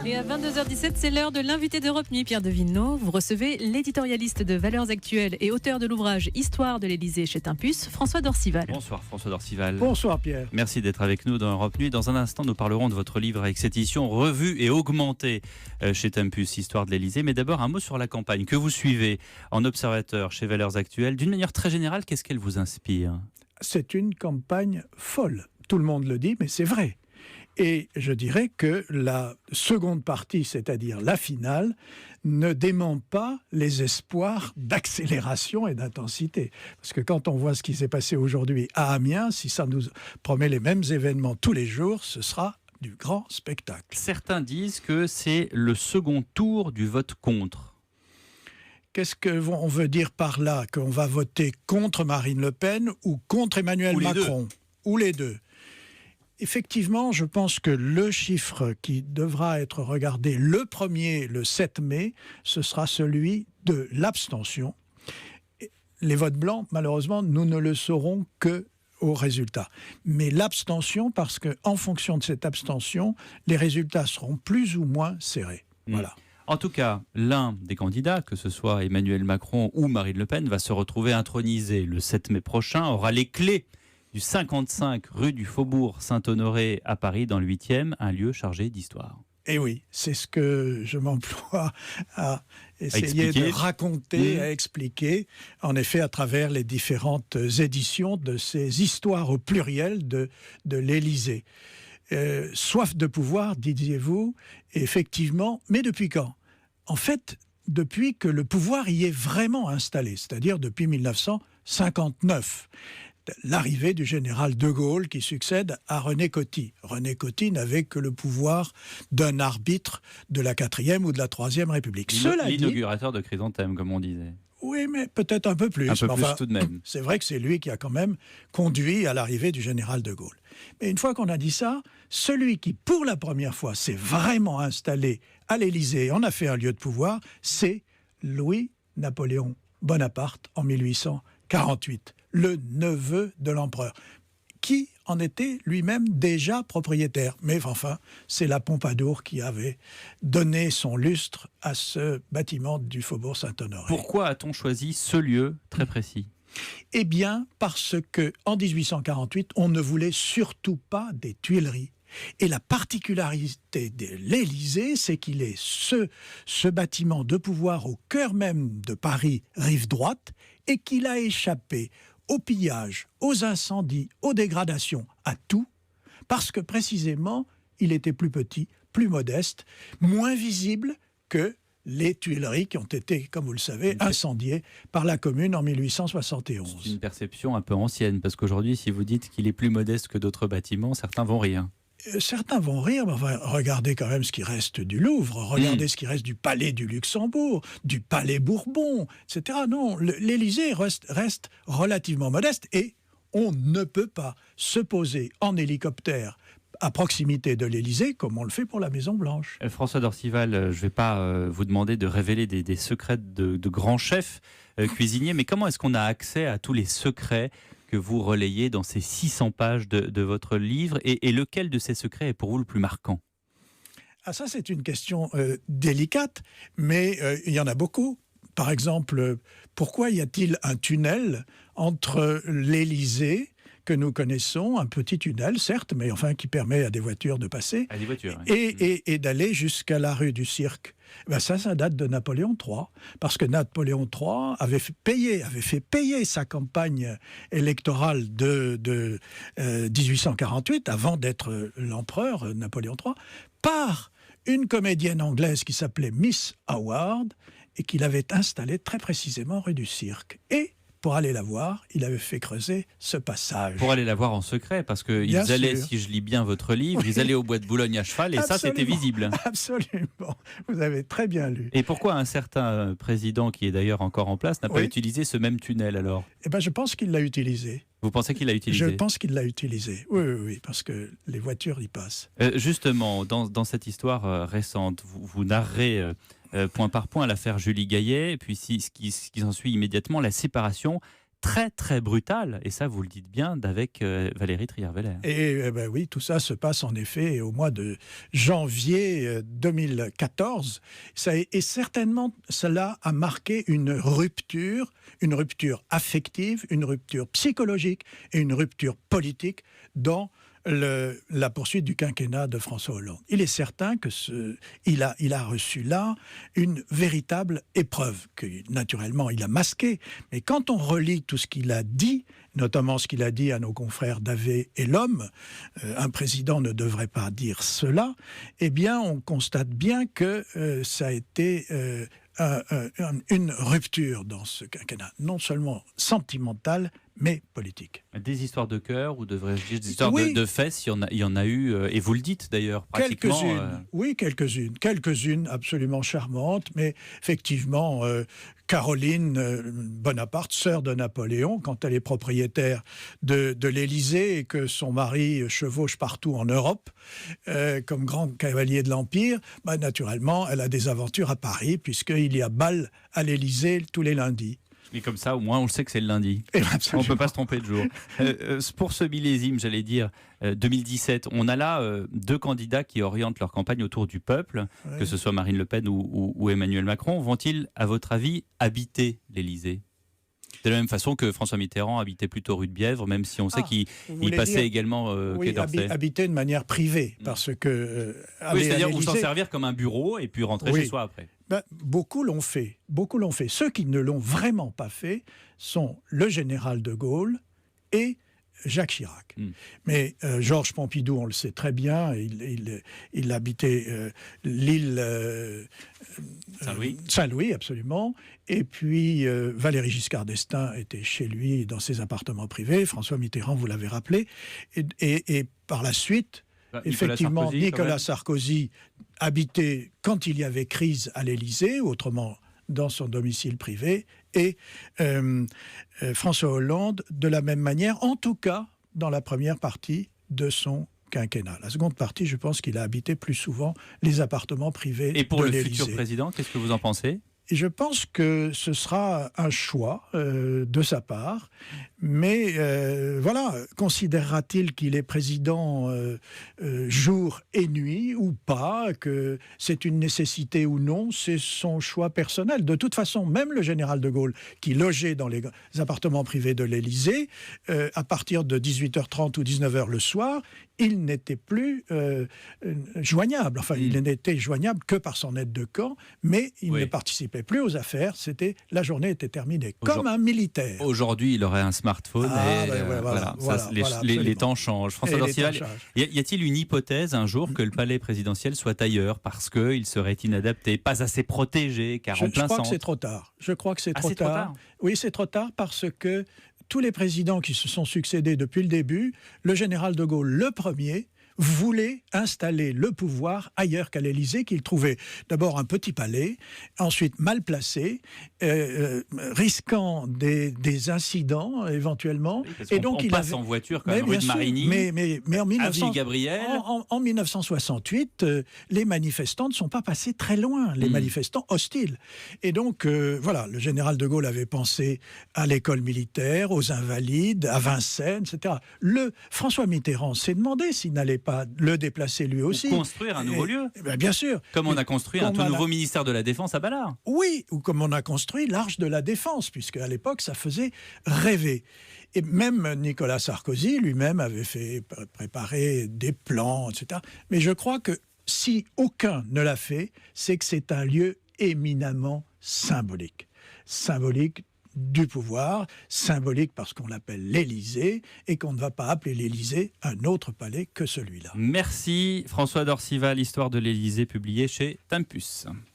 Et à 22h17, c'est l'heure de l'invité d'Europe Nuit, Pierre Devillenot. Vous recevez l'éditorialiste de Valeurs Actuelles et auteur de l'ouvrage Histoire de l'Élysée chez Tempus, François Dorcival. Bonsoir François Dorcival. Bonsoir Pierre. Merci d'être avec nous dans Europe Nuit. Dans un instant, nous parlerons de votre livre avec cette édition revue et augmentée chez Tempus, Histoire de l'Élysée. Mais d'abord, un mot sur la campagne que vous suivez en observateur chez Valeurs Actuelles. D'une manière très générale, qu'est-ce qu'elle vous inspire ? C'est une campagne folle. Tout le monde le dit, mais c'est vrai. Et je dirais que la seconde partie, c'est-à-dire la finale, ne dément pas les espoirs d'accélération et d'intensité. Parce que quand on voit ce qui s'est passé aujourd'hui à Amiens, si ça nous promet les mêmes événements tous les jours, ce sera du grand spectacle. Certains disent que c'est le second tour du vote contre. Qu'est-ce qu'on veut dire par là ? Qu'on va voter contre Marine Le Pen ou contre Emmanuel Macron ? Ou les deux. Effectivement, je pense que le chiffre qui devra être regardé le 7 mai, ce sera celui de l'abstention. Les votes blancs, malheureusement, nous ne le saurons que au résultat. Mais l'abstention, parce qu'en fonction de cette abstention, les résultats seront plus ou moins serrés. Voilà. En tout cas, l'un des candidats, que ce soit Emmanuel Macron ou Marine Le Pen, va se retrouver intronisé le 7 mai prochain, aura les clés du 55 rue du Faubourg Saint-Honoré à Paris, dans le 8e, un lieu chargé d'histoire. Et oui, c'est ce que je m'emploie à essayer de raconter, à expliquer, en effet, à travers les différentes éditions de ces histoires au pluriel de l'Élysée. Soif de pouvoir, disiez-vous, effectivement, mais depuis quand ? En fait, depuis que le pouvoir y est vraiment installé, c'est-à-dire depuis 1959. L'arrivée du général de Gaulle qui succède à René Coty. René Coty n'avait que le pouvoir d'un arbitre de la 4e ou de la 3e République. L'inaugurateur de Chrysanthème, comme on disait. Oui, mais peut-être un peu plus. Un peu plus tout de même. C'est vrai que c'est lui qui a quand même conduit à l'arrivée du général de Gaulle. Mais une fois qu'on a dit ça, celui qui, pour la première fois, s'est vraiment installé à l'Élysée, en a fait un lieu de pouvoir, c'est Louis-Napoléon Bonaparte en 1848. Le neveu de l'empereur, qui en était lui-même déjà propriétaire. Mais enfin, c'est la Pompadour qui avait donné son lustre à ce bâtiment du Faubourg Saint-Honoré. Pourquoi a-t-on choisi ce lieu très précis ? Eh bien, parce qu'en 1848, on ne voulait surtout pas des Tuileries. Et la particularité de l'Élysée, c'est qu'il est ce bâtiment de pouvoir au cœur même de Paris, rive droite, et qu'il a échappé au pillage, aux incendies, aux dégradations, à tout, parce que précisément, il était plus petit, plus modeste, moins visible que les Tuileries qui ont été, comme vous le savez, incendiées par la Commune en 1871. C'est une perception un peu ancienne, parce qu'aujourd'hui, si vous dites qu'il est plus modeste que d'autres bâtiments, certains vont rire. Certains vont rire, mais enfin, regardez quand même ce qui reste du Louvre, regardez ce qui reste du Palais du Luxembourg, du Palais Bourbon, etc. Non, l'Élysée reste relativement modeste et on ne peut pas se poser en hélicoptère à proximité de l'Élysée comme on le fait pour la Maison-Blanche. François Dorcival, je ne vais pas vous demander de révéler des secrets de grands chefs cuisiniers, mais comment est-ce qu'on a accès à tous les secrets que vous relayez dans ces 600 pages de votre livre, et lequel de ces secrets est pour vous le plus marquant ? Ah, ça, c'est une question délicate, mais il y en a beaucoup. Par exemple, pourquoi y a-t-il un tunnel entre l'Élysée, que nous connaissons, un petit tunnel, certes, mais enfin qui permet à des voitures de passer, à des voitures, et d'aller jusqu'à la rue du Cirque. Ben ça date de Napoléon III, parce que Napoléon III avait fait payer sa campagne électorale de 1848, avant d'être l'empereur Napoléon III, par une comédienne anglaise qui s'appelait Miss Howard, et qu'il avait installée très précisément rue du Cirque. Et pour aller la voir, il avait fait creuser ce passage. Pour aller la voir en secret, parce qu'ils allaient, si je lis bien votre livre, ils allaient au bois de Boulogne à cheval, et Absolument. Ça, c'était visible. Absolument, vous avez très bien lu. Et pourquoi un certain président, qui est d'ailleurs encore en place, n'a pas utilisé ce même tunnel alors ? Eh bien, je pense qu'il l'a utilisé. Vous pensez qu'il l'a utilisé ? Je pense qu'il l'a utilisé, oui, parce que les voitures y passent. Justement, dans cette histoire récente, vous narrez point par point l'affaire Julie Gaillet, puis ce qui s'ensuit immédiatement, la séparation très très brutale, et ça vous le dites bien, avec Valérie Trierweiler. Et oui, tout ça se passe en effet au mois de janvier 2014. Et certainement, cela a marqué une rupture affective, une rupture psychologique et une rupture politique dans la poursuite du quinquennat de François Hollande. Il est certain qu'il a reçu là une véritable épreuve que naturellement il a masquée. Mais quand on relit tout ce qu'il a dit, notamment ce qu'il a dit à nos confrères d'Ave et l'Homme, un président ne devrait pas dire cela, eh bien on constate bien que ça a été une rupture dans ce quinquennat, non seulement sentimentale, mais politique. Des histoires de cœur, ou devrais-je dire des histoires de fesses, il y en a eu, et vous le dites d'ailleurs, pratiquement. Quelques-unes, oui, quelques-unes absolument charmantes, mais effectivement, Caroline Bonaparte, sœur de Napoléon, quand elle est propriétaire de l'Élysée et que son mari chevauche partout en Europe, comme grand cavalier de l'Empire, naturellement, elle a des aventures à Paris, puisqu'il y a bal à l'Élysée tous les lundis. Et comme ça, au moins, on le sait que c'est le lundi. On ne peut pas se tromper de jour. Pour ce millésime, j'allais dire, 2017, on a là deux candidats qui orientent leur campagne autour du peuple, oui. Que ce soit Marine Le Pen ou Emmanuel Macron. Vont-ils, à votre avis, habiter l'Élysée ? De la même façon que François Mitterrand habitait plutôt rue de Bièvre, même si on sait qu'il passait également quai d'Orsay. Habiter de manière privée, parce que... oui, c'est-à-dire ou s'en servir comme un bureau et puis rentrer chez soi après. Beaucoup l'ont fait. Ceux qui ne l'ont vraiment pas fait sont le général de Gaulle et Jacques Chirac. Mais Georges Pompidou, on le sait très bien, il habitait l'île Saint-Louis, absolument. Et puis Valéry Giscard d'Estaing était chez lui dans ses appartements privés. François Mitterrand, vous l'avez rappelé. Et par la suite, effectivement, Nicolas Sarkozy habitait quand il y avait crise à l'Élysée, autrement dans son domicile privé, et François Hollande de la même manière, en tout cas dans la première partie de son quinquennat. La seconde partie, je pense qu'il a habité plus souvent les appartements privés de l'Élysée. Et pour le futur président, qu'est-ce que vous en pensez ? Et je pense que ce sera un choix de sa part, mais voilà, considérera-t-il qu'il est président jour et nuit ou pas, que c'est une nécessité ou non, c'est son choix personnel. De toute façon, même le général de Gaulle, qui logeait dans les appartements privés de l'Élysée, à partir de 18h30 ou 19h le soir, il n'était plus joignable. Enfin, il n'était joignable que par son aide de camp, mais il ne participait plus aux affaires. La journée était terminée, comme un militaire. Aujourd'hui, il aurait un smartphone. Les temps changent. François Dorcival, y a-t-il une hypothèse un jour que le palais présidentiel soit ailleurs parce qu'il serait inadapté, pas assez protégé, car en plein centre ? Je crois que c'est trop tard. Je crois que c'est trop tard. Oui, c'est trop tard parce que tous les présidents qui se sont succédés depuis le début, le général de Gaulle, le premier, voulait installer le pouvoir ailleurs qu'à l'Élysée, qu'il trouvait d'abord un petit palais, ensuite mal placé, risquant des incidents éventuellement. Oui, et donc on passe en voiture quand même, rue de Marigny, mais en avenue Gabriel. En 1968, les manifestants ne sont pas passés très loin, les manifestants hostiles. Et donc, voilà, le général de Gaulle avait pensé à l'école militaire, aux Invalides, à Vincennes, etc. François Mitterrand s'est demandé s'il n'allait pas le déplacer lui aussi. Ou construire un nouveau lieu. Bien sûr. Comme on a construit un tout nouveau ministère de la Défense à Ballard. Oui, ou comme on a construit l'Arche de la Défense, puisque à l'époque, ça faisait rêver. Et même Nicolas Sarkozy lui-même avait fait préparer des plans, etc. Mais je crois que si aucun ne l'a fait, c'est que c'est un lieu éminemment symbolique. Symbolique du pouvoir, symbolique parce qu'on l'appelle l'Élysée et qu'on ne va pas appeler l'Élysée un autre palais que celui-là. Merci François Dorcival, Histoire de l'Élysée, publié chez Tempus.